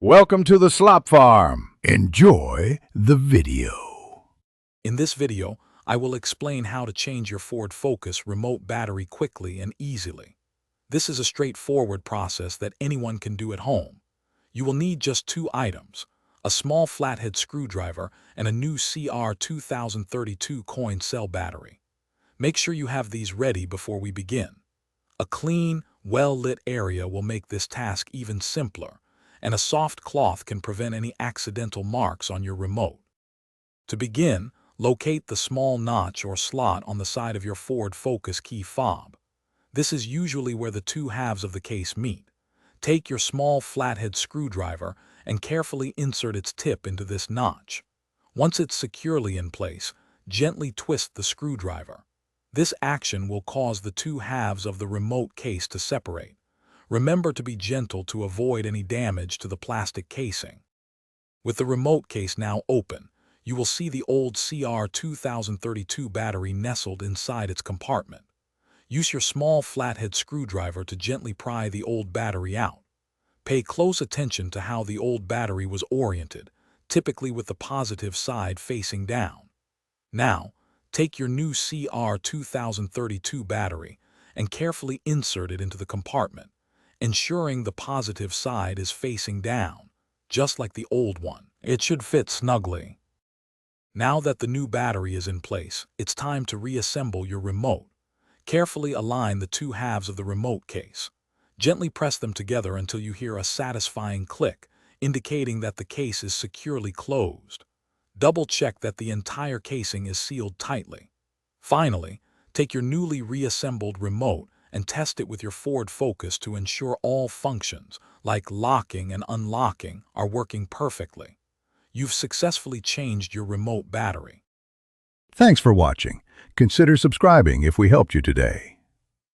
Welcome to the Slop Farm. Enjoy the video. In this video, I will explain how to change your Ford Focus remote battery quickly and easily. This is a straightforward process that anyone can do at home. You will need just two items: a small flathead screwdriver and a new CR2032 coin cell battery. Make sure you have these ready before we begin. A clean, well-lit area will make this task even simpler, and a soft cloth can prevent any accidental marks on your remote. To begin, locate the small notch or slot on the side of your Ford Focus key fob. This is usually where the two halves of the case meet. Take your small flathead screwdriver and carefully insert its tip into this notch. Once it's securely in place, gently twist the screwdriver. This action will cause the two halves of the remote case to separate. Remember to be gentle to avoid any damage to the plastic casing. With the remote case now open, you will see the old CR2032 battery nestled inside its compartment. Use your small flathead screwdriver to gently pry the old battery out. Pay close attention to how the old battery was oriented, typically with the positive side facing down. Now, take your new CR2032 battery and carefully insert it into the compartment, ensuring the positive side is facing down, just like the old one. It should fit snugly. Now that the new battery is in place, it's time to reassemble your remote. Carefully align the two halves of the remote case. Gently press them together until you hear a satisfying click, indicating that the case is securely closed. Double-check that the entire casing is sealed tightly. Finally, take your newly reassembled remote and test it with your Ford Focus to ensure all functions, like locking and unlocking, are working perfectly. You've successfully changed your remote battery. Thanks for watching. Consider subscribing if we helped you today.